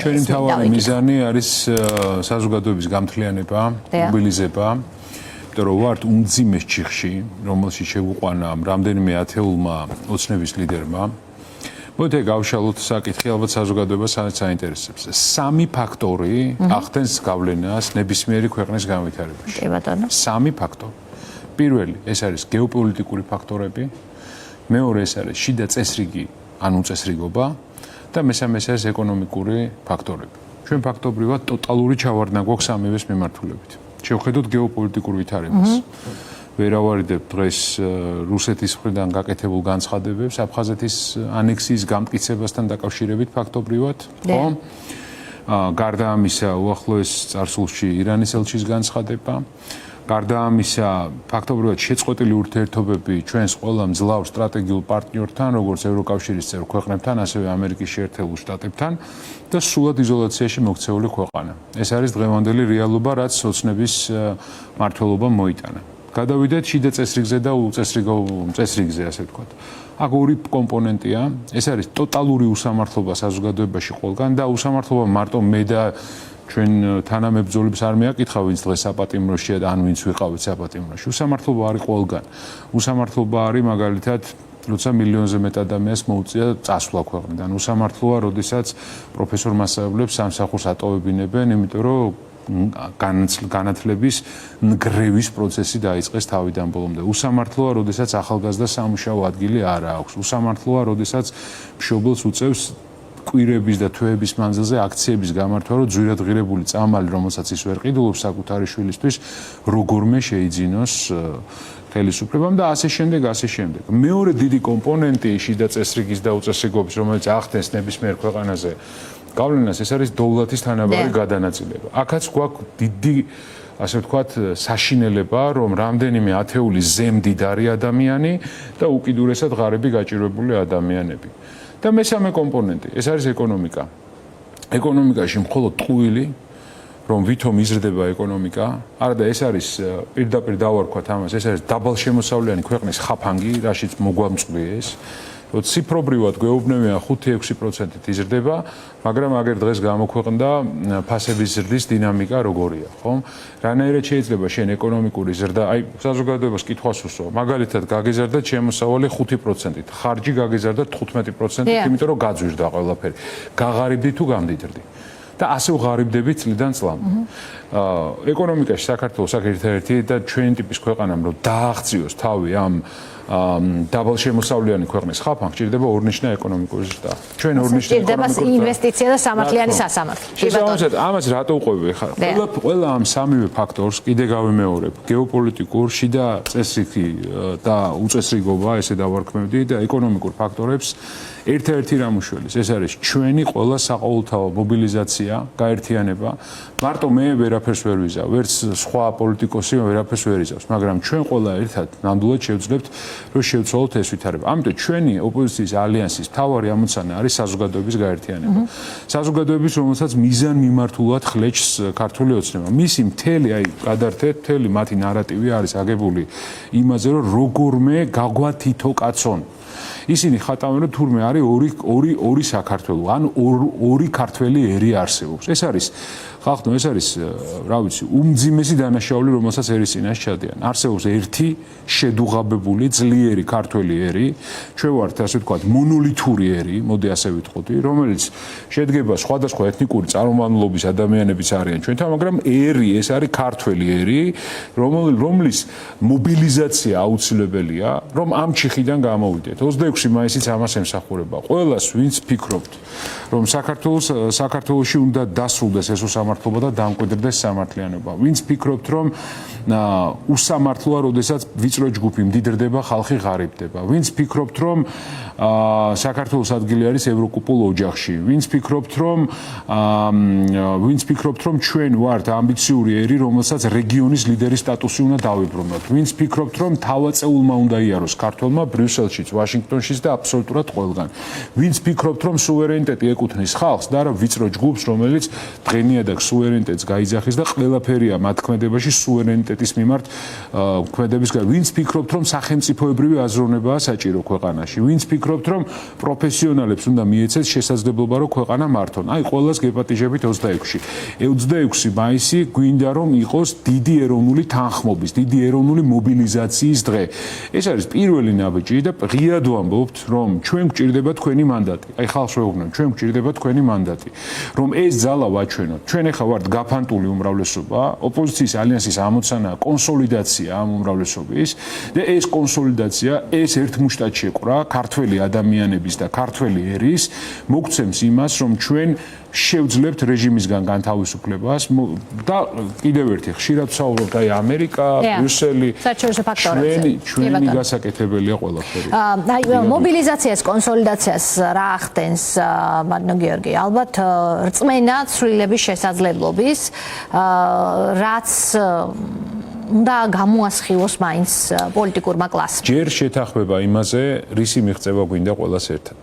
ჩვენი მთავარი მიზანი არის საზოგადოების გამთლიანება, მობილიზება, იმიტომ რომ ვართ უმძიმეს ჩიხში, რომელშიც შეგვიყვანა რამდენიმე ათეულმა ოცნების ლიდერმა. მოდით გავშალოთ საკითხი, ალბათ საზოგადოებას საინტერესებს. სამი ფაქტორი ახდენს გავლენას ნებისმიერი ქვეყნის განვითარებაში. კი ბატონო. სამი ფაქტორი. პირველი, ეს არის გეოპოლიტიკური ფაქტორები, მეორე ეს არის შიდა წესრიგი, ან უწესრიგობა და მესამე ეს არის ეკონომიკური ფაქტორები. ჩვენ ფაქტობრივად ტოტალური ჩავარდნა გვაქვს სამივეს მიმართულებით. შევხედოთ გეოპოლიტიკურ ვითარებას. ვერავარიდებ დღეს რუსეთის მხრიდან გაკეთებულ განცხადებებს აფხაზეთის ანექსიის გამტკიცებასთან დაკავშირებით ფაქტობრივად, ხო? გარდა ამისა, უახლოეს წარსულში ირანის ელჩის განცხადება. გარდა ამისა, ფაქტობრივად შეწყვეტილი ურთიერთობები ჩვენს ყველა მძლავრ სტრატეგიულ პარტნიორთან, როგორც ევროკავშირის წევრ ქვეყნებთან, ასევე ამერიკის შეერთებულ შტატებთან და სულად იზოლაციაში მოქცეული ქვეყანა. ეს არის დღევანდელი რეალობა, რაც ოცნების მმართველობამ მოიტანა. გადავიდეთ შიდა წესრიგზე და უწესრიგზე, ასე ვთქვათ. აქ ორი კომპონენტია, ეს არის ტოტალური უსამართლობა საზოგადოებაში ყველგან და უსამართლობა მარტო მე და ჩვენ თანამებრძოლებს არ მეაკითხა, ვინც დღეს საპატიმროშია და ან ვინც ვიყავით საპატიმროში. უსამართლობა არის ყველგან. უსამართლობა არის მაგალითად, როცა მილიონზე მეტ ადამიანს მოუწია წასვლა ქვეყნიდან. უსამართლოა, როდესაც პროფესორ მასწავლებლებს სამსახურს ატოვებინებენ, იმიტომ რომ განათლების ნგრევის პროცესი დაიწყეს თავიდან ბოლომდე. უსამართლოა, როდესაც ახალგაზრდა სამუშაო ადგილი არ აქვს. უსამართლოა, როდესაც მშობელს უწევს კვირების და თვეების მანძილზე აქციების გამართვა, რომ ძვირადღირებული წამალი, რომელსაც ის ვერ ყიდულობს საკუთარი შვილისთვის, როგორმე შეიძინოს ხელისუფლებამ და ასე შემდეგ, ასე შემდეგ. მეორე დიდი კომპონენტი შიდა წესრიგის და უწესრიგობის, რომელიც ახდენს ნებისმიერ ქვეყანაზე გავლენას, ეს არის დოვლათის თანაბარი გადანაწილება. აქაც გვაქვს დიდი, ასე ვთქვათ, საშინელება, რომ რამდენიმე ათეული ზემდიდარი ადამიანი და უკიდურესად ღარიბი გაჭირვებული ადამიანები. და მესამე კომპონენტი, ეს არის ეკონომიკა. ეკონომიკაში მხოლოდ ტყუილი, რომ ვითომ იზრდება ეკონომიკა, არა და ეს არის პირდაპირ დავარქვათ ამას, ეს არის დაბალშემოსავლიანი ქვეყნის ხაფანგი, რაშიც მოგვამწყდეს. ციფრობრივად გვეუბნებიან 5-6%-ით იზრდება, მაგრამ აგერ დღეს გამოქვეყნდა ფასების ზრდის დინამიკა როგორია, ხო? რანაირად შეიძლება შენ ეკონომიკური ზრდა, აი საზოგადოებას კითხვას უსვა, მაგალითად გაგიზარდა შემოსავალი 5%-ით, ხარჯი გაგიზარდა 15%-ით, იმიტომ რომ გაძვირდა ყველაფერი. გაღარიბდი თუ გამდიდრდი. და ასე ვღარიბდები წლიდან წლამდე. ეკონომიკაში საქართველოს ერთ-ერთი და ჩვენი ტიპის ქვეყანამ რომ დააღწიოს თავი ამ დაბალშემოსავლიანი ქვეყნის ხაფანს, ჭირდება ორნიშნა ეკონომიკური ზრდა. ჩვენ ორნიშნა ჭირდება ინვესტიცია და სამართლიანი სასამართლო. შესაბამისად, ამას რატო უყვები ხარ? ყველა ამ სამივე ფაქტორს კიდე გავიმეორებ. გეოპოლიტიკურ, შიდა წესრიგი და უწესრიგობა, ესე დავარქმევდი და ეკონომიკურ ფაქტორებს ერთ-ერთი რამ უშველის. ეს არის ჩვენი ყველა საყოველთაო მობილიზაცია, გაერთიანება. მარტო მე ვერაფერს ვერ ვიზავ, ვერც სხვა პოლიტიკოსი ვერაფერს ვერ იზავს, მაგრამ ჩვენ ყველა ერთად ნამდვილად შევძლებთ, რომ შევცვალოთ ეს ვითარება. ამიტომ ჩვენი ოპოზიციის ალიანსის მთავარი ამოცანა არის საზოგადოების გაერთიანება. საზოგადოების, რომელსაც მიზანმიმართულად ხლეჭს ქართული ოცნება. მისი მთელი, აი, გადართეთ, მთელი მათი ნარატივი არის აგებული იმაზე, რომ როგორმე გაგვათითო კაცონ. ისინი ხატავენ, რომ თურმე არის ორი საქართველო, ან ორი ქართველი ერი არსებობს. ეს არის ხალხო, ეს არის, რა ვიცი, უმძიმესი დანაშაული, რომელსაც ერის წინაშე ჩადიან. არსებობს ერთი შედუღაბებული, ძლიერი ქართველი ერი, ჩვენ ვართ, ასე ვთქვათ, მონოლითური ერი, მოდი ასე ვიტყოდი, რომელიც შედგება სხვადასხვა ეთნიკური წარმომავლობის ადამიანებიც არიან ჩვენთან, მაგრამ ერი, ეს არის ქართველი ერი, რომლის მობილიზაცია აუცილებელია, რომ ამ ჩიხიდან გამოვიდეთ. 26 მაისიც ამას ემსახურება. ყველას, ვინც ფიქრობთ, რომ საქართველოში უნდა დასრულდეს ეს უსამართლობა და დამკვიდრდეს სამართლიანობა. ვინც ფიქრობთ, რომ უსამართლოა, როდესაც ვიწრო ჯგუფი მდიდრდება, ხალხი ღარიბდება. ვინც ფიქრობთ, რომ საქართველოს ადგილი არის ევროკოპულ ოჯახში. ვინც ფიქრობთ, რომ ჩვენ ვართ ამბიციური ერი, რომელსაც რეგიონის ლიდერის სტატუსი უნდა დავიბრუნოთ. ვინც ფიქრობთ, რომ თავაწეულმა უნდა იაროს ქართველმა ბრიუსელშიც, ვაშინგტონშიც და აბსოლუტურად ყველგან. ვინც ფიქრობთ, რომ სუვერენიტეტი ეკუთვნის ხალხს და არა ვიწრო ჯგუფს, რომელიც დღენიადად სუვერენიტეტს გაიძახის და ყველაფერია მათ ქმედებაში სუვერენიტეტის მენტალიტეტის მიმართ ქმედების გარდა. ვინც ფიქრობთ, რომ სახელმწიფოებრივი აზროვნებაა საჭირო ქვეყანაში, ვინც ფიქრობთ, რომ პროფესიონალებს უნდა მიეცეს შესაძლებლობა, რომ ქვეყანა მართონ. აი, ყველას გეპატიჟებით 26-ში. 26 მაისი გვინდა რომ იყოს დიდი ეროვნული თანხმობის, დიდი ეროვნული მობილიზაციის დღე. ეს არის პირველი ნაბიჯი და ღიად ვამბობთ, რომ ჩვენ გვჭირდება თქვენი მანდატი. აი, ხალხს ვეუბნებ, ჩვენ გვჭირდება თქვენი მანდატი. რომ ეს ძალა ვაჩვენოთ. ჩვენ ახლა ვართ გაფანტული უმრავლესობა, ოპოზიციის ალიანსის ამოცანაა კონსოლიდაცია ამ უმრავლესობის და ეს კონსოლიდაცია, ეს ერთ მუშტად შეყრა ქართველი ადამიანების და ქართველი ერის მოგცემს იმას, რომ ჩვენ შევძლებთ რეჟიმისგან განთავისუფლებას და კიდევ ერთი ხშირად ვსაუბრობთ აი ამერიკა, ბრიუსელი, ჩვენი გასაკეთებელია ყველაფერი. აი მობილიზაციას, კონსოლიდაციას რა ახდენს მადნო გიორგი? ალბათ რწმენა ცვლილების შესაძლებლობის, რაც უნდა გამოასხივოს მაინც პოლიტიკურმა კლასმა. ჯერ შეთანხმება იმაზე, რისი მიღწევა გვინდა ყველას ერთად.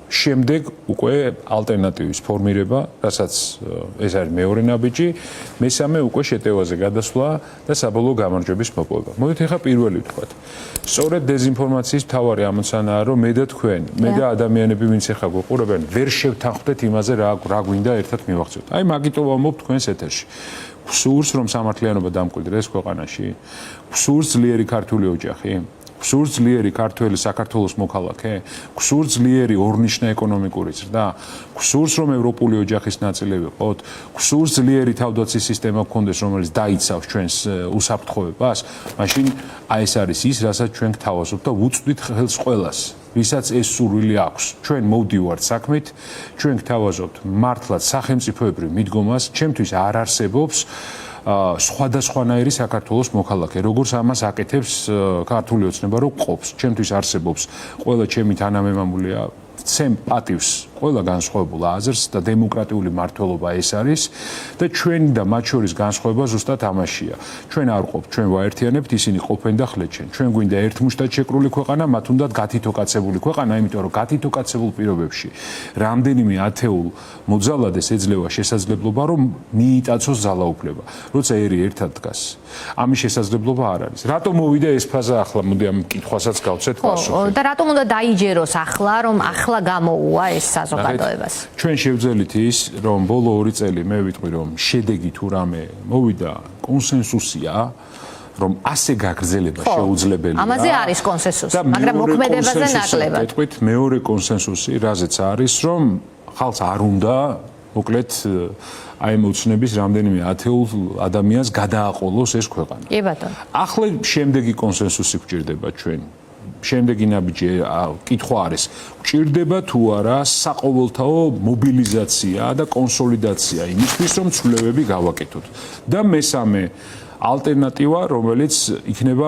შემდეგ უკვე ალტერნატივის ფორმირება, რასაც ეს არის მეორე ნაბიჯი, მესამე უკვე შეტევაზე გადასვლა და საბოლოო გამარჯვების მოპოვება. მოდით ახლა პირველი ვთქვათ. სწორედ დეზინფორმაციის მთავარი ამოცანაა, რომ მე და თქვენ, მე და ადამიანები, ვინც ახლა გვყურებენ, ვერ შევთანხმდეთ იმაზე, რა გვინდა ერთად მივახცევთ. აი, მაგიტომ ვამბობ თქვენს ეთერში. გსურს რომ სამართლიანობა დამკვიდრდეს ქვეყანაში? გსურს ძლიერი ქართული ოჯახი? გსურს ძლიერი ქართველი საქართველოს მოქალაქე? გსურს ძლიერი ორნიშნა ეკონომიკური ზრდა? გსურს რომ ევროპული ოჯახის ნაწილი ვიყოთ? გსურს ძლიერი თავდაცვის სისტემა გქონდეს, რომელიც დაიცავს ჩვენს უსაფრთხოებას? მაშინ აი ეს არის ის, რასაც ჩვენ გთავაზობთ და ვუწვდით ხელს ყველას, ვისაც ეს სურვილი აქვს. ჩვენ მოვდივართ საქმით, ჩვენ გთავაზობთ მართლაც სახელმწიფოებრივ მიდგომას, ჩემთვის არ არსებობს სხვადასხვანაირი საქართველოს მოქალაქე, როგორც ამას აკეთებს ქართული ოცნება, რომ ყოფს. ჩემთვის არსებობს ყველა ჩემი თანამემამულია, ცემ პატივს ყველა განსხვავებულ აზრს და დემოკრატიული მართლობა ეს არის და ჩვენი და მათ შორის განსხვავება ზუსტად ამაშია. ჩვენ არ ყოფთ, ჩვენ ვაერთიანებთ, ისინი ყოფენ და ხლეჩენ. ჩვენ გვინდა ერთმუშტად შეკრული ქვეყანა, მათ უნდათ გათითოკაცებული ქვეყანა, იმიტომ რომ გათითოკაცებულ პირობებში რამდენიმე ათეულ მოძალადეს ეძლევა შესაძლებლობა, რომ მიიტაცოს ძალაუფლება. როცა ერი ერთად დგას, ამის შესაძლებლობა არ არის. რატომ მოვიდა ეს ფაზა ახლა? მოდი ამ კითხვასაც გავცეთ პასუხი. და რატომ უნდა დაიჯეროს ახლა, რომ ახლა გამოუვა ეს საზოგადოებას? ჩვენ შევძელით ის, რომ ბოლო 2 წელი მე ვიტყვი, რომ შედეგი თუ რამე მოვიდა, კონსენსუსია, რომ ასე გაგრძელება შეუძლებელია. ამაზე არის კონსენსუსი, მაგრამ მოქმედებაზე ნაკლებად. ვიტყვით, მეორე კონსენსუსი, რაზეც არის, რომ ხალხს არ უნდა მოკლედ აი მოცნების რამდენიმე ათეულ ადამიანს გადააყოლოს ეს ქვეყანა. კი ბატონო. ახლა შემდეგი კონსენსუსი გვჭირდება ჩვენ. შემდეგი ნაბიჯი კითხვა არის, გვჭირდება თუ არა საყოველთაო მობილიზაცია და კონსოლიდაცია იმისთვის, რომ ცვლილებები გავაკეთოთ. და მესამე ალტერნატივა, რომელიც იქნება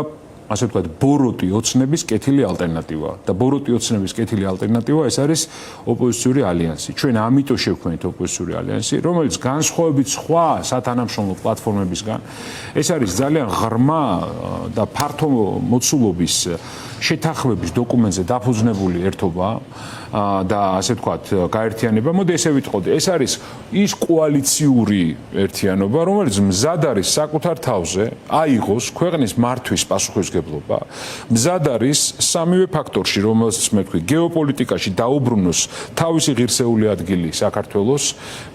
ასე ვთქვათ, ბოროტი ოცნების კეთილი ალტერნატივა. და ბოროტი ოცნების კეთილი ალტერნატივა ეს არის ოპოზიციური ალიანსი. ჩვენ ამიტომ შევქმნით ოპოზიციური ალიანსი, რომელიც განსხვავებით სხვა სათანამშრომლო პლატფორმებისგან, ეს არის ძალიან ღრმა და ფართო მოცულობის შეთანხმების დოკუმენტზე დაფუძნებული ერთობა და ასე ვთქვათ, გაერთიანება. მოდი ესე ვიტყოდი, ეს არის ის კოალიციური ერთიანობა, რომელიც მზად არის საკუთარ თავზე აიღოს ქვეყნის მართვის პასუხისმგებლობა. მზად არის სამივე ფაქტორში, რომელსაც მე ვთქვი, გეოპოლიტიკაში დაუბრუნოს თავისი ღირსეული ადგილი საქართველოს,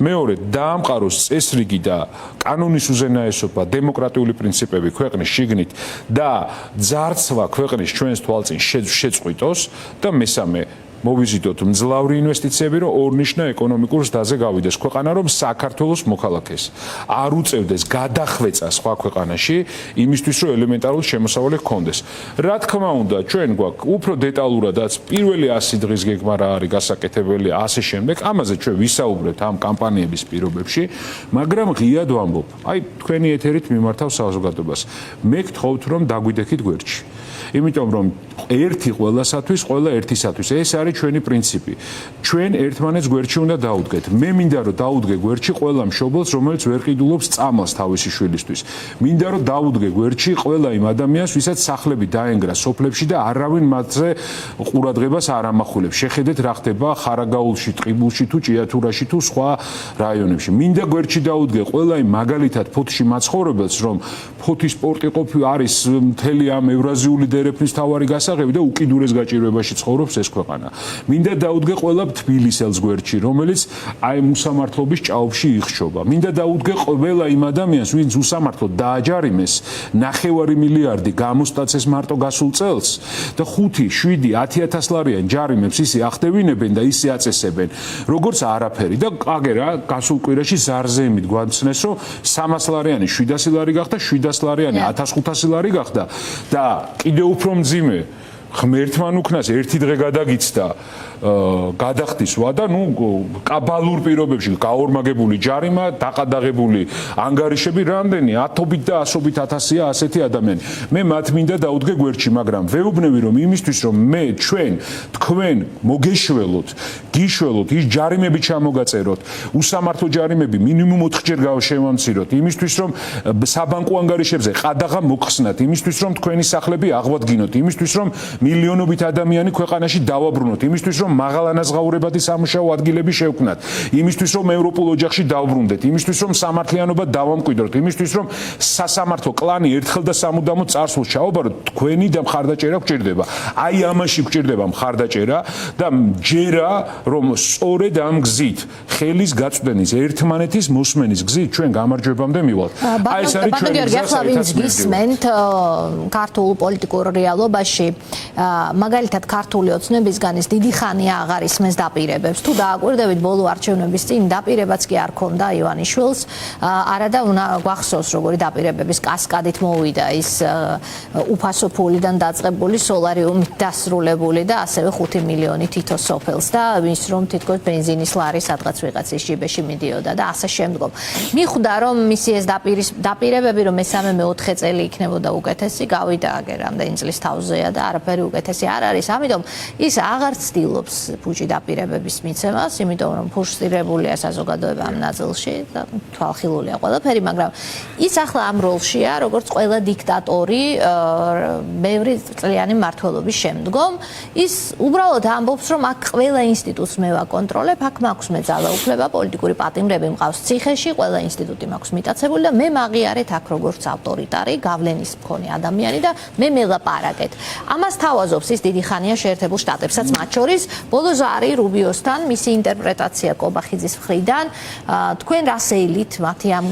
მეორე დაამყაროს წესრიგი და კანონის უზენაესობა, დემოკრატიული პრინციპები ქვეყნის შიგნით და ძარცვა ქვეყნის ჩვენს თვალწინ შეწყვიტოს და მესამე მოვიზიდოთ მძლავრი ინვესტიციები, რომ ორნიშნა ეკონომიკურ ზრდაზე გავიდეს ქვეყანა, რომ საქართველოს მოქალაქეს არ უწევდეს გადახვეწა სხვა ქვეყანაში, იმისთვის რომ ელემენტარული შემოსავალი ჰქონდეს. რა თქმა უნდა, ჩვენ გვაქვს უფრო დეტალურადაც პირველი 100 დღის გეგმა რა არის გასაკეთებელი, ასე შემდეგ, ამაზე ჩვენ ვისაუბრებთ ამ კამპანიების პირობებში, მაგრამ ღიად ვამბობ, აი თქვენი ეთერით მიმართავ საზოგადოებას. მე გთხოვთ, რომ დაგვიდექით გვერდში. იმიტომ რომ ერთი ყველასათვის, ყველა ერთისათვის. ეს არის არის ჩვენი პრინციპი. ჩვენ ერთმანეთს გვერდში უნდა დაუდგეთ. მე მინდა რომ დაუდგე გვერდში ყველა მშობელს, რომელიც ვერ ყიდულობს წამალს თავისი შვილისთვის. მინდა რომ დაუდგე გვერდში ყველა იმ ადამიანს, ვისაც სახლები დაენგრა სოფლებში და არავინ მათზე ყურადღებას არ ამახვილებს. შეხედეთ რა ხდება ხარაგაულში, ტყიბულში თუ ჭიათურაში თუ სხვა რაიონებში. მინდა გვერდში დაუდგე ყველა იმ მაგალითად ფოთში მაცხოვრებელს, რომ ფოთის სპორტი არის მთელი ამ ევრაზიული დერეფნის თავარი გასაღები და უკიდურეს გაჭირვებაში ცხოვრობს ეს ქვეყანა. მინდა დაუდგე ყველა თბილისელს გვერდში, რომელიც აი უსამართლობის ჭაობში იხშობა. მინდა დაუდგე ყველა იმ ადამიანს, ვინც უსამართლოდ დააჯარიმეს 9 მილიარდი გამოსტაცეს მარტო გასულ წელს და 5, 7, 10,000 ლარიან ჯარიმებს ისე ახდევინებენ და ისე აწესებენ, როგორც არაფერი და აგერა გასულ კვირაში ზარზემით გვაცნეს, რომ 300 ლარიანი 700 ლარი გახდა, 700 ლარიანი 1500 ლარი გახდა და კიდევ უფრო მძიმე ღმერთთან უკნას ერთი დღე გადაგიცდა გადახდისვა და კაბალურ პირობებში გაორმაგებული ჯარიმა, დაყადაღებული ანგარიშები რამდენი 10-ობით და 100-ობით ათასია ასეთი ადამიანი. მე მათ მინდა დაუდგე გვერდში, მაგრამ ვეუბნები რომ იმისთვის რომ მე თქვენ მოგეშველოთ, გიშველოთ, ის ჯარიმები ჩამოგაწეროთ, უსამართლო ჯარიმები მინიმუმ 4-ჯერ გავშევამციროთ, იმისთვის რომ საბანკო ანგარიშებზე ყადაღა მოხსნათ, იმისთვის რომ თქვენი სახლები აღვადგინოთ, იმისთვის რომ მილიონობით ადამიანი ქვეყანაში დავაბრუნოთ, იმისთვის რომ მაღალანაზღაურებადი სამუშაო ადგილები შევქმნათ, იმისთვის რომ ევროპულ ოჯახში დავბრუნდეთ, იმისთვის რომ სამართლიანობა დავამკვიდროთ, იმისთვის რომ სასამართლო კლანი ერთხელ და სამუდამოდ წარსულს ჩაობაროთ, თქვენი და მხარდაჭერა გჭირდება. აი ამაში გჭირდება მხარდაჭერა და ჯერა რომ სწორედ ამ გზით ხელის გაწვდენის, ერთმანეთის მოსმენის გზით ჩვენ გამარჯვებამდე მივალთ. აი ეს არის ჩვენი გზა, საერთოდ გისმენთ ქართულ პოლიტიკურ რეალობაში მაგალითად ქართული ოცნებისგან ის დიდი ხანია აღარ ისმენს დაპირებებს. თუ დააკვირდებით ბოლო არჩევნების წინ დაპირებაც კი არ ქონდა ივანიშვილს, არადა გვახსოვს როგორი დაპირებების კასკადით მოვიდა ის უფასო ფულიდან დაწყებული სოლარიუმით დასრულებული და ასევე 5 მილიონი თითო სოფელს და ის რომ თითქოს ბენზინის ლარი სადღაც ვიღაცის ჯიბეში მიდიოდა და ასე შემდგომ. მიხვდა რომ მისი ეს დაპირებები რომ მე-3-4 წელი იქნებოდა უკეთესი, გავიდა აგერ რამდენი წლის თავზეა და არაფერი უკეთესი არ არის. ამიტომ ის აღარ ცდილობს ფუჭი დაპირებების მიცემას, იმიტომ რომ ფუშტირებულია საზოგადოება ამ ნაწილში და თვალხილულია ყველაფერი, მაგრამ ის ახლა ამ როლშია, როგორც ყველა დიქტატორი ბევრი წლიანი მმართველობის შემდგომ, ის უბრალოდ ამბობს, რომ აქ ყველა ინსტიტუტს მე ვაკონტროლებ, აქ მაქვს მე ძალაუფლება, პოლიტიკური პატიმრები მყავს ციხეში, ყველა ინსტიტუტი მაქვს მიტაცებული და მე მაღიარეთ აქ როგორც ავტორიტარი, გავლენის მქონე ადამიანი და მე მელაპარაკეთ. ამას თავაზობს ის დიდი ხანია შეერთებულ შტატებსაც, მათ შორის ბოლო ზარი რუბიოსთან, მისი ინტერპრეტაცია კობახიძის მხრიდან, თქვენ რას ეილით მათი ამ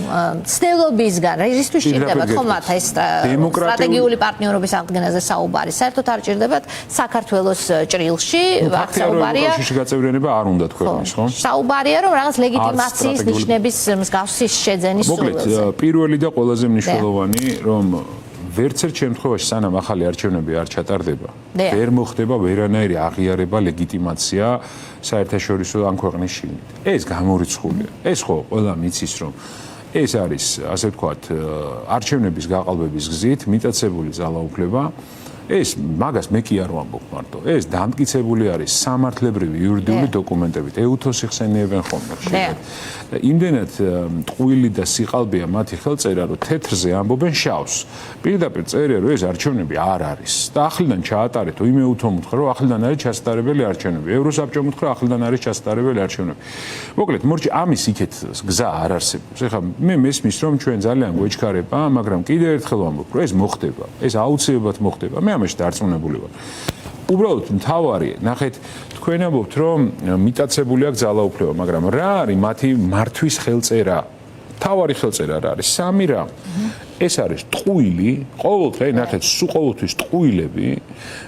ცდილობისგან, რისთვის ჭირდებათ ხომ მათ ეს სტრატეგიული პარტნიორობის აღდგენაზე საუბარი, საერთოდ არ ჭირდებათ საქართველოს ჭრილში, საუბარია გაწევრიანება არ უნდა თქვენს, ხო? საუბარია რომ რაღაც ლეგიტიმაციის ნიშნების მსგავსი შეძენის სურვილზე. მოკლედ, პირველი და ყველაზე მნიშვნელოვანი, რომ ვერც ერთ შემთხვევაში სანამ ახალი არჩევნები არ ჩატარდება, ვერ მოხდება ვერანაირი აღიარება, ლეგიტიმაცია საერთაშორისო ამ ქვეყნის შიგნით. ეს გამორიცხულია. ეს ხო ყველა მიცის რომ ეს არის, ასე ვთქვათ, არჩევნების გაყალბების გზით მიტაცებული ძალაუფლება. ეს მაგას მე კი არ ვამბობ მარტო. ეს დამტკიცებული არის სამართლებრივი იურიდიული დოკუმენტებით. ეუთოს იხსენიებენ ხოლმე. და იმდენად ტყუილი და სიყალბეა მათი ხელწერა, რომ თეთრზე ამბობენ შავს. პირდაპირ წერია, რომ ეს არჩევნები არ არის. და ახლიდან ჩაატარეთო, იმ ეუთო მუთხრა, რომ ახლიდან არის ჩასატარებელი არჩევნები. ევროსაბჭო მუთხრა, ახლიდან არის ჩასატარებელი არჩევნები. მოკლედ, მორჩი ამის იქეთ გზა არ არსებობს. ეხლა მე მესმის, რომ ჩვენ ძალიან გვეჩქარება, მაგრამ კიდევ ერთხელ ვამბობ, რომ ეს მოხდება. ეს აუცილებლად მოხდება. მე ამაში დარწმუნებული ვარ. უბრალოდ მთავარი, ნახეთ, თქვენ ამბობთ, რომ მიტაცებული აქვს ძალაუფლება, მაგრამ რა არის მათი მართვის ხელწერა? მთავარი ხელწერა რა არის? 3 რამ. ეს არის ტყუილი, ყოველდღე, ნახეთ, სულ ყოველთვის ტყუილები.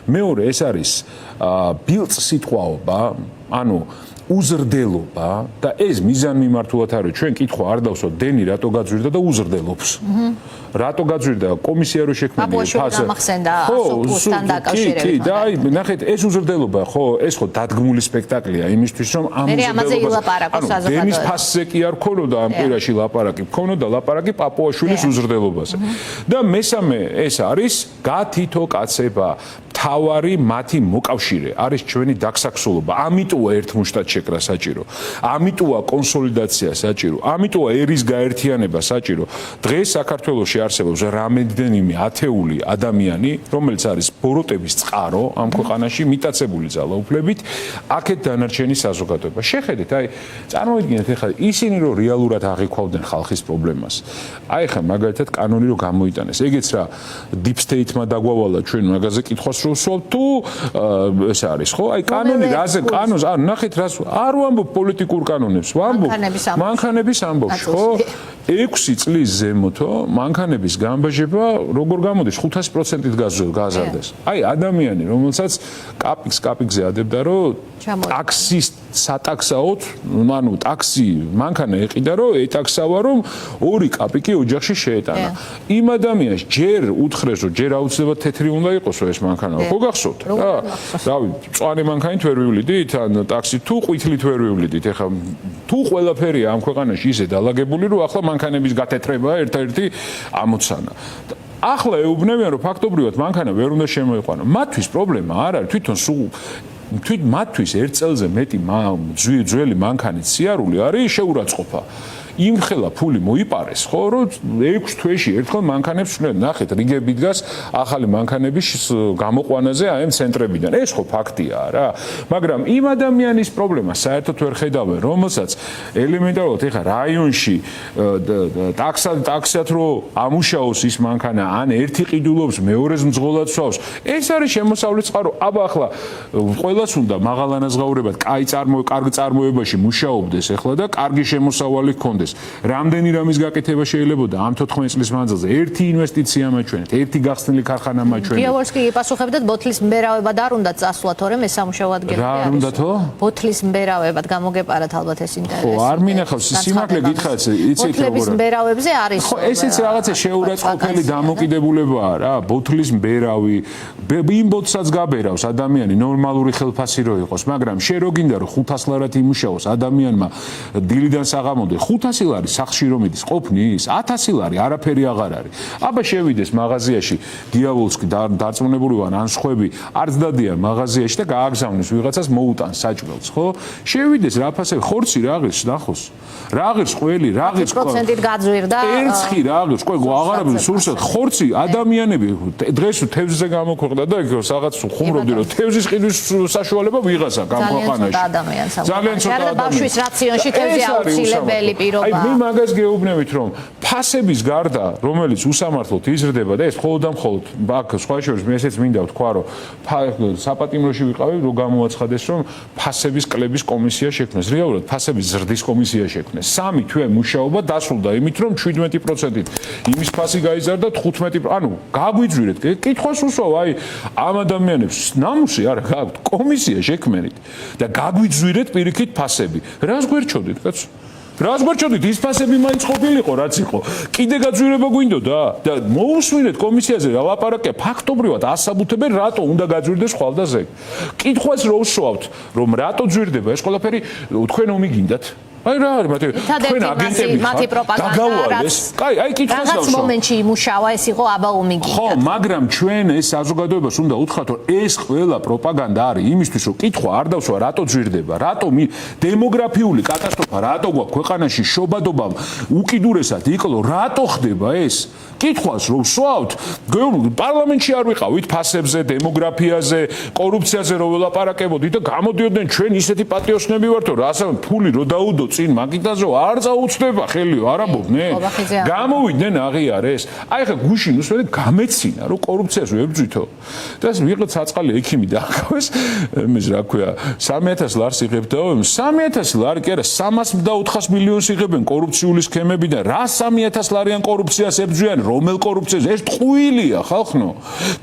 მეორე, ეს არის ბილწ სიტყვაობა, ანუ უზრდელობა და ეს მიზანმიმართულად არის, ჩვენ კითხვა არ დავსვათ, დენი რატო გაძვირდა და უზრდელობს. რატო გაძვირდა კომისია რო შექმნილი ფაზა. სოფლთან დაკავშირებით. კი, და აი, ნახეთ, ეს უზრდელობა, ხო, ეს ხო დადგმული სპექტაკლია იმისთვის, რომ ამ უზრდელობას დენის ფასზე კი არ ქონოდა ამ კვირაში ლაპარაკი, ქონოდა ლაპარაკი პაპუაშვილის უზრდელობაზე. და მესამე ეს არის გათითო კაცება. მთავარი მათი მოკავშირე არის ჩვენი დაგსაქსულობა. ამიტოა ერთ მუშტად შეკრა საჭირო. ამიტოა კონსოლიდაცია საჭირო. ამიტოა ერის გაერთიანება საჭირო. დღეს საქართველოში არსებობს რამდენიმე ათეული ადამიანი, რომელიც არის ბოროტების წყარო ამ ქვეყანაში მიტაცებული ძალაუფლებით, აქეთ დანარჩენი საზოგადოება. შეხედეთ, აი, წარმოვიდგინეთ ახლა ისინი რომ რეალურად აღიქვავდნენ ხალხის პრობლემას. აი ხა მაგალითად კანონი რომ გამოიტანეს. ეგეც რა deep state-მა დაგვავალა ჩვენ მაგაზე კითხვას რო ვსვავთ თუ ეს არის ხო? აი კანონი რაზე კანონს არ ნახეთ რას არ ვამბობ პოლიტიკურ კანონებს, ვამბობ მანქანების ამბობს, ხო? 6 წლის ზემოთო მანქანების გამბაჟება როგორ გამოდის 500%-ით გაზარდეს. აი ადამიანი რომელსაც კაპიკზე ადებდა რომ ტაქსის სატაქსაოდ, ანუ ტაქსი მანქანა ეყიდა რომ ეტაქსავა რომ 2 კაპიკი ოჯახში შეეტანა. იმ ადამიანს ჯერ უთხრეს რომ ჯერ აუცილებლად თეთრი უნდა იყოს ეს მანქანა. ხო გახსოვთ? რა, რავი, მწვანე მანქანით ვერ ვივლიდით, ან ტაქსი თუ ყვითლით ვერ ვივლიდით. ეხლა თუ ყველაფერია ამ ქვეყანაში ისე დალაგებული რომ ახლა მანქანების გათეთრება ერთ-ერთი ამოცანა. ახლა ეუბნებიან რომ ფაქტობრივად მანქანა ვერ უნდა შემოიყვანო. მათთვის პრობლემა არ არის თვითონ მათთვის 1 წელზე მეტი ძველი მანქანის სიარული არის შეურაცხყოფა. იმ ხელა ფული მოიპარეს, ხო, რომ 6 თვეში ერთხელ მანქანებს შვნებდნენ. ნახეთ, რიგები დგას ახალი მანქანების გამოყვანაზე აი ამ ცენტრებიდან. ეს ხო ფაქტია რა. მაგრამ იმ ადამიანის პრობლემა საერთოდ ვერ ხედავენ, რომელსაც ელემენტარულად ეხა რაიონში ტაქსად რო ამუშაოს ის მანქანა, ან ერთი ყიდულობს, მეორეს მძღოლად სვავს. ეს არის შემოსავლის წყარო. აბა ახლა ყველას უნდა მაღალანაზღაურებად, კარგ წარმოებაში მუშაობდეს ახლა და კარგი შემოსავალი ჰქონდეს. რამდენი რამის გაკეთება შეიძლება ამ 14 წლის მანძილზე ერთი ინვესტიცია მაჩვენეთ, ერთი გახსნილი ქარხანა მაჩვენეთ. გიორგი იპასუხებდათ ბოთლის მბერავებად არ უნდა წასვლა, თორემ ეს სამუშაო ადგილები არის. რა უნდა თო? ბოთლის მბერავებად გამოგეპარათ ალბათ ეს ინტერესი. ხო, არ მინახავს სიმართლე გითხრათ, იცით როგორ. ბოთლების მბერავებზე არის. ხო, ესეც რაღაცა შეურაცხყოფელი დამოკიდებულებაა რა. ბოთლის მბერავი, იმ ბოთლსაც გაბერავს ადამიანი ნორმალური ხელფასი რო იყოს, მაგრამ შე რო გინდა რომ 500 ლარად იმუშაოს ადამიანმა დილიდან საღამომდე 500 ლარი სახში რომ იდის ყოფნის 1000 ლარი არაფერი აღარ არის. აბა შევიდეს მაღაზიაში დიავალს დარწმუნებული ვარ ან სხვები არც დადიან მაღაზიაში და გააგზავნეს ვიღაცას მოუტანს საჭმელს, ხო? შევიდეს რა ფასები ხორცი რა ღირს ნახოს. რა ღირს ყველი, რა ღირს 10%-ით გაძვირდა. ერცხი რა ღირს, ყველი აღარაბი სურსათ ხორცი ადამიანები დღეს თევზზე გამოქვეყნდა და რაღაც ხუმრობდი რომ თევზის ყიდვის საშუალება ვიღაცა გამყვანაში. ძალიან ცოტა ადამიანს. ბავშვის რაციონში თევზი აუცილებელი პირობაა. აი მე მაგას გეუბნებით რომ ფასების გარდა რომელიც უსამართლოდ იზრდება და ეს მხოლოდ და მხოლოდ აქ სხვა შორის მე ესეც მინდა ვთქვა რომ საპატიმროში ვიყავი რომ გამოაცხადეს რომ ფასების კლების კომისია შექმნეს. რეალურად ფასების ზრდის კომისია შექმნეს. 3 თვე მუშაობა დასრულდა იმით რომ 17%-ით იმის ფასი გაიზარდა 15%. ანუ გაგვიძვირეთ კითხვას უსვავ აი ამ ადამიანებს ნამუსი არა გაქვთ კომისია შექმნით და გაგვიძვირეთ პირიქით ფასები. რას გვერჩოდით კაცო? რას გვერჩოდით ის ფასები მაინც ყოფილიყო რაც იყო. კიდე გაძვირება გვინდოდა და მოусვინეთ კომისიაზე რა ლაპარაკია ფაქტობრივად ასაბუთებენ რატო უნდა გაძვირდეს ხვალდაზე. კითხვას რო უსვავთ რომ რატო ძვირდება ეს ყველაფერი თქვენ ომიგინდათ. აი რა არის თქვენ აგენტები მათი პროპაგანდა კაი აი კითხავს რაღაც მომენტში იმუშავა ეს იყო აბა ომიგინდა ხო მაგრამ ჩვენ ეს საზოგადოებას უნდა უთხრათ რომ ეს ყველა პროპაგანდა არის იმისთვის რომ კითხვა არ დავსვა რატო ძვირდება რატო დემოგრაფიული კატასტროფა რატო გვაქვს ქვეყანაში შობადობა უკიდურესად იკლო რატო ხდება ეს კითხვას რომ ვსვავთ პარლამენტში არ ვიყავით ფასებზე დემოგრაფიაზე კორუფციაზე რომ ველაპარაკებოდით და გამოდიოდნენ ჩვენ ისეთი პატიოსნები ვართ რომ რასა ფული რო დაუდო წინ მაგიტაზე არ წაუწდება ხელიო არ ამბობდნენ გამოვიდნენ აღიარეს აი ხა გუშინ უსვენე გამეცინა რომ კორუფციას ვებძვითო და ეს ვიღაც საწყალი ექიმი დააკავეს მის რა ქვია 3000 ლარს იღებდა 3000 ლარი კი არა 300 მილიონს იღებენ კორუფციული სქემებიდან რა 3000 ლარიან კორუფციას ებძვიან რომელ კორუფციას ეს ტყუილია ხალხნო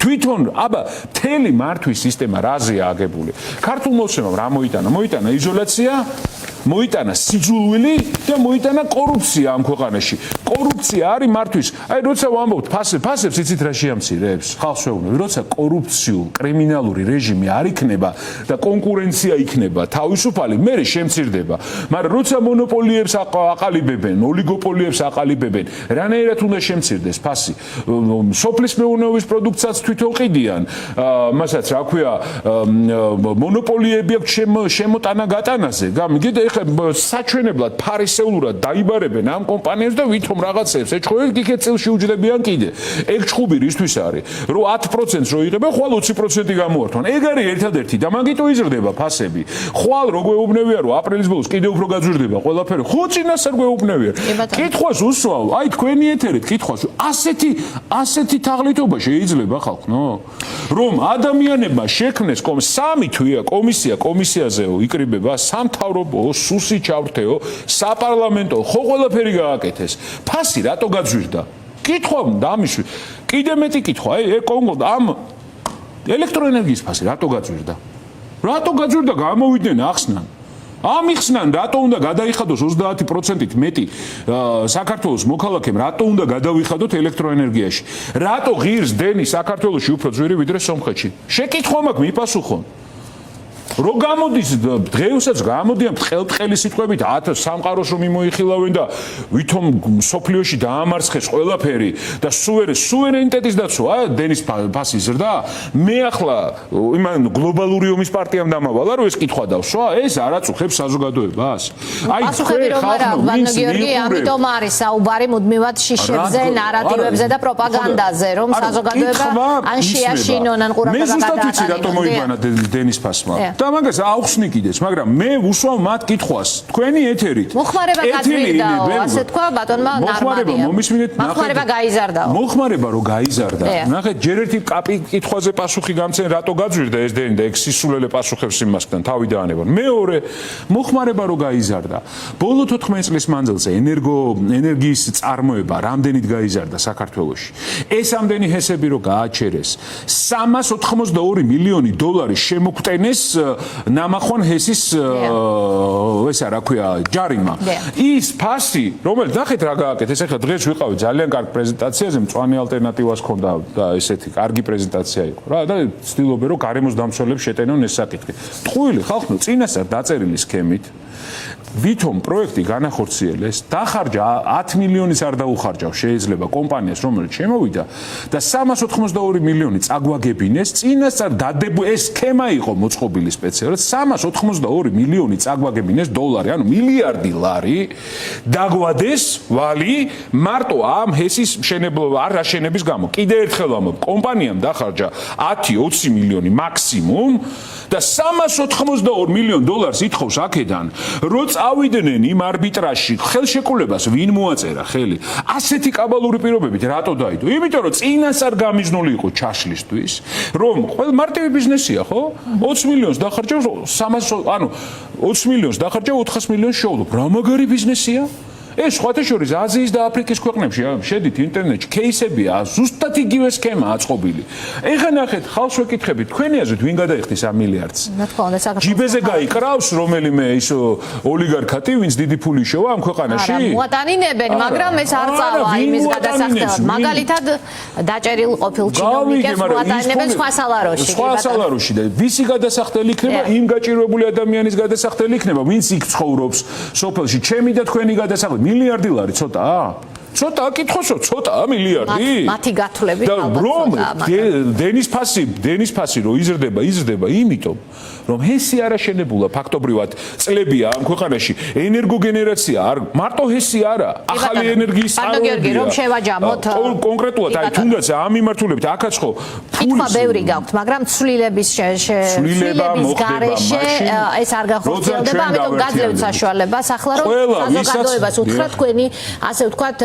თვითონ აბა მთელი მართვის სისტემა რაზეა აგებული ქართულ მოსემამ რა მოიტანა იზოლაცია მოიტანა სიძულვილი და მოიტანა კორუფცია ამ ქვეყანაში. კორუფცია არის მართვის. აი როცა ვამბობთ ფასებს იცით რა შეამცირებს? ხალხს ვეუბნები, როცა კორუფციულ კრიმინალური რეჟიმი არ იქნება და კონკურენცია იქნება თავისუფალი, მერე შემცირდება. მაგრამ როცა მონოპოლიებს აყალიბებენ, ოლიგოპოლიებს აყალიბებენ, რანაირად უნდა შემცირდეს ფასი? სოფლის მეურნეობის პროდუქციას თვითონ ყიდიან, მასაც რა ქვია, მონოპოლიები აქვს შემოტანა გატანაზე. გამიგეთ, ეხლა საჩვენებლად ფარისეულურად დაიბარებენ ამ კომპანიებს და ვითომ რაღაცებს ეჩხუბებენ, იქეთ წელში უჯდებიან კიდე. ეგ ჩხუბი რისთვის არის? რომ 10%-ს რო იღებენ, ხვალ 20% გამოართვან. ეგ არის ერთადერთი და მაგიტო იზრდება ფასები. ხვალ რო გვეუბნებია, რომ აპრილის ბოლოს კიდე უფრო გაძვირდება ყველაფერი. ხო წინასწარ გვეუბნებია. კითხვას უსვავ, აი თქვენი ეთერით კითხვას. ასეთი თაღლითობა შეიძლება ხალხო? რომ ადამიანებმა შექმნეს სამი თვეა კომისიაზეო ikრიბება, სამთავრობო, სუსი ჩავრთეო, საპარლამენტო, ხო ყველაფერი გააკეთეს. ფასი რატო გაძვირდა? კითხვა დამიშვი. კიდე მეტი კითხვა, ამ ელექტროენერგიის ფასი რატო გაძვირდა? რატო გაძვირდა? გამოვიდნენ ახსნან. ამიხსნან რატო უნდა გადაიხადოს 30%-ით მეტი საქართველოს მოქალაქემ რატო უნდა გადავიხადოთ ელექტროენერგიაში? რატო ღირს დენი საქართველოში უფრო ძვირი ვიდრე სომხეთში? შეკითხვა მაქვს, მიპასუხონ. რო გამოდის დღესაც გამოდიან ბრწყელი სიტყვებით სამყაროს რომ იმოიხილავენ და ვითომ სოფლიოში დაამარცხეს ყველაფერი და სუვერენიტეტის დაცვა დენის ფასი ზრდა. მე ახლა იმან გლობალური ომის პარტიამ დამავალა რომ ეს კითხვა დავსვა, ეს არ აწუხებს საზოგადოებას. აი ხე ხალხო გიორგი, ამიტომ არის საუბარი მუდმივად შიშებზე, ნარატივებზე და პროპაგანდაზე, რომ საზოგადოება ან შეაშინონ ან ყურადღება გადაატანონ. მე ზუსტად ვიცი რატომ მოიბანა დენის ფასმა. და მაგას აუხსნი კიდეც, მაგრამ მე უსვამ მათ კითხვას თქვენი ეთერით. მოხმარება გაძვირდაო, ასე თქვა ბატონმა ნარმანია. მოხმარება გაიზარდაო. მოხმარება რო გაიზარდა. ნახეთ, ჯერ ერთი კითხვაზე პასუხი გამცენ, რატო გაძვირდა ეს დენი და ეგ სისულელე პასუხებს იმასთან თავი დაანებონ. მეორე, მოხმარება რო გაიზარდა. ბოლო 14 წლის მანძილზე ენერგიის წარმოება რამდენით გაიზარდა საქართველოში? ეს ამდენი ჰესები რო გააჩერეს, 382 მილიონი დოლარი შემოგვტენეს ნამახვან ჰესის ესა რა ქვია ჯარიმა. ის ფასი, რომელიც ნახეთ რა გააკეთეს, ეხლა დღეს ვიყავი ძალიან კარგ პრეზენტაციაზე, მწვანე ალტერნატივას ჰქონდა და ესეთი კარგი პრეზენტაცია იყო რა და ცდილობენ რომ გარემოს დამცველებს შეტენონ ეს საკითხი. ტყუილი ხალხო, წინასწარ დაწერილი სქემით ვითომ პროექტი განახორციელეს, დახარჯა 10 მილიონის არ დაუხარჯავ შეიძლება კომპანიას, რომელიც შემოვიდა და 382 მილიონი წაგვაგებინეს, წინასწარ ეს სქემა იყო მოწყობილი სპეციალურად, 382 მილიონი წაგვაგებინეს დოლარი, ანუ მილიარდი ლარი დაგვადეს ვალი მარტო ამ ჰესის რა შენების გამო. კიდე ერთხელ ამბობ, კომპანიამ დახარჯა 10-20 მილიონი მაქსიმუმ და 382 მილიონ დოლარს ითხოვს აქედან, რო წავიდნენ იმ არბიტრაჟში, ხელშეკრულებას ვინ მოაწერა ხელი? ასეთი კაბალური პირობებით რატო დაიდო? იმიტომ რომ წინასწარ გამიზნული იყო ჩაშლისთვის, რომ ყველა მარტივი ბიზნესია, ხო? 20 მილიონს დახარჯავ 300, ანუ 20 მილიონს დახარჯავ 400 მილიონს შოვლობ. რა მაგარი ბიზნესია? ეს სხვათა შორის აზიის და აფრიკის ქვეყნებში შედით ინტერნეტში кейსებია, ზუსტად იგივე სქემაა აწყობილი. ეხლა ნახეთ, ხალხს ვეკითხებით, თქვენი აზრით ვინ გადაიხდის ამ მილიარდს? ჯიბეზე გაიკრავს რომელიმე ის ოლიგარქატი, ვინც დიდი ფული შევა ამ ქვეყანაში? არა, მოატანინებენ, მაგრამ ეს არ წავა იმის გადასახდელად. მაგალითად, დაჭერილ ყოფილ ჩინოვნიკებს მოატანინებენ სხვა სალაროში. სხვა სალაროში და ვისი გადასახდელი იქნება? იმ გაჭირვებული ადამიანის გადასახდელი იქნება, ვინც იქ ცხოვრობს სოფელში. ჩემი და თქვენი გადასახდელი მილიარდი ლარი ცოტაა? ცოტაა კითხოსო, ცოტაა მილიარდი? მათი გათვლებით ალბათ დენის ფასი რო იზრდება იმიტომ რომ ჰესი არ აშენებულა ფაქტობრივად წლებია ამ ქვეყანაში ენერგოგენერაცია არ მარტო ჰესი არა ახალი ენერგიის წარმოება რომ შევაჯამოთ კონკრეტულად აი თუნდაც ამ მიმართულებით აქაც ხო კითხვა ბევრი გაქვთ მაგრამ ცვლილების გარეშე ეს არ განხორციელდება ამიტომ გაძლევთ საშუალებას ახლა რომ საზოგადოებას უთხრა თქვენი ასე ვთქვათ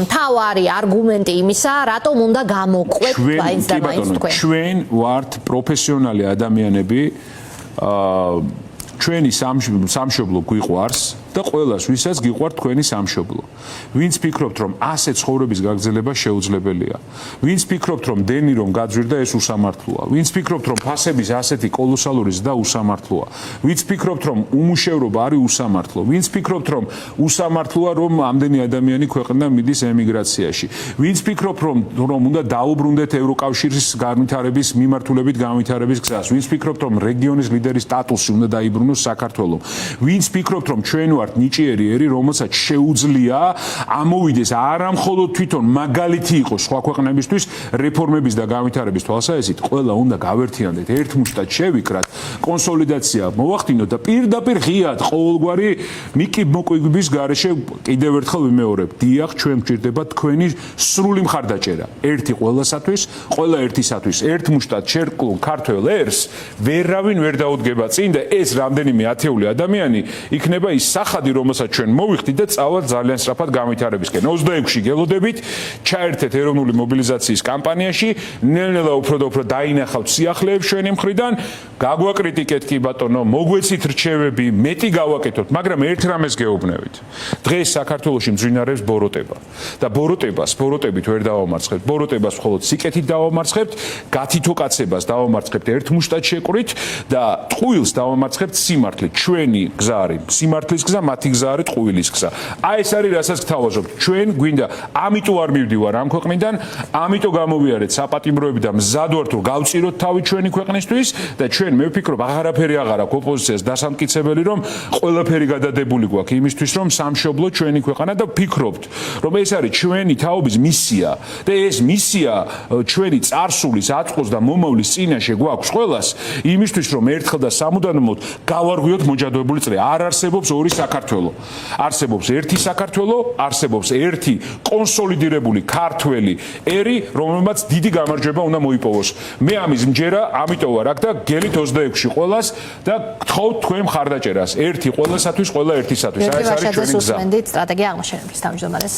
მთავარი არგუმენტი იმისა რატომ უნდა გამოყვეთ მაინც და მაინც თქვენ ჩვენ ვართ პროფესიონალი ადამიანები ჩვენი სამშობლო გვიყვარს და ყველას, ვისაც გიყვართ თქვენი სამშობლო. ვინც ფიქრობთ, რომ ასე ცხოვრების გაგრძელება შეუძლებელია. ვინც ფიქრობთ, რომ დენი რომ გაძვირდა ეს უსამართლოა. ვინც ფიქრობთ, რომ ფასების ასეთი კოლოსალური ზრდა უსამართლოა. ვინც ფიქრობთ, რომ უმუშევრობა არის უსამართლო. ვინც ფიქრობთ, რომ უსამართლოა, რომ ამდენი ადამიანი ქვეყნიდან მიდის ემიგრაციაში. ვინც ფიქრობთ, რომ უნდა დაუბრუნდეთ ევროკავშირის განვითარების მიმართულებით განვითარების გზას. ვინც ფიქრობთ, რომ რეგიონის ლიდერის სტატუსი უნდა დაიბრუნოს საქართველოს. ვინც ფიქრობთ, რომ ჩვენ ვართ ნიჭიერი ერი, რომელსაც შეუძლია ამოვიდეს არა მხოლოდ თვითონ მაგალითი იყოს სხვა ქვეყნებისთვის რეფორმების და განვითარების თვალსაზრისით, ყველა უნდა გავერთიანდეთ, ერთ მუშტად შევიკრათ, კონსოლიდაცია მოვახდინოთ და პირდაპირ ღიად ყოველგვარი მიკი-მოკვიგვის გარეშე კიდევ ერთხელ ვიმეორებ, დიახ, ჩვენ გვჭირდება თქვენი სრული მხარდაჭერა. ერთი ყველასათვის, ყველა ერთისათვის, ერთ მუშტად შერკლულ ქართველ ერს ვერავინ ვერ დაუდგება წინ და ეს რამდენიმე ათეული ადამიანი იქნება ის სახადი, რომელსაც ჩვენ მოვიხდით და წავალთ ძალიან სწრაფად განვითარებისკენ. 26-ში გელოდებით, ჩაერთეთ ეროვნული მობილიზაციის კამპანიაში, ნელ-ნელა უფრო და უფრო დაინახავთ სიახლეებს ჩვენი მხრიდან, გაგვაკრიტიკეთ კი ბატონო, მოგვეცით რჩევები, მეტი გავაკეთოთ, მაგრამ ერთ რამეს გეუბნებით. დღეს საქართველოში მძვინარებს ბოროტება და ბოროტებით ვერ დავამარცხებთ. ბოროტებას მხოლოდ სიკეთით დავამარცხებთ, გათითო კაცებას დავამარცხებთ ერთ მუშტად შეკვრით და ტყუილს დავამარცხებთ სიმართლით. ჩვენი გზა არის სიმართლის გზა, მათი გზა არის ტყუილის გზა. აი ეს არის რასაც გთავაზობთ. ჩვენ გვინდა, ამიტომ არ მივდივარ ამ ქვეყნიდან, ამიტომ გამოვიარეთ საპატიმროები და მზად ვართ რომ გავწიროთ თავი ჩვენი ქვეყნისთვის და ჩვენ მე ვფიქრობ აღარაფერი აღარ აქვს ოპოზიციას დასამტკიცებელი რომ ყველაფერი გადადებული გვაქვს იმისთვის რომ სამშობლო ჩვენი ქვეყანა და ვფიქრობთ რომ ეს არის ჩვენი თაობის მისია და ეს მისია ჩვენი წარსულის აწყოს და მომავლის წინაშე გვაქვს ყველას იმისთვის რომ ერთხელ და სამუდამოდ გავარღვიოთ მოჯადოებული წრე. არ არსებობს ორი საქართველო. არსებობს ერთი საქართველო, არსებობს ერთი კონსოლიდირებული ქართველი ერი, რომელმაც დიდი გამარჯვება უნდა მოიპოვოს. მე ამის მჯერა, ამიტომ ვარ აქ და გელით 26-ში ყველას და გთხოვთ თქვენ მხარდაჭერას. ერთი ყველასათვის, ყველა ერთისათვის. აი ეს არის ჩვენი გზა. სტრატეგია აღმოჩენების თავმჯდომარეს.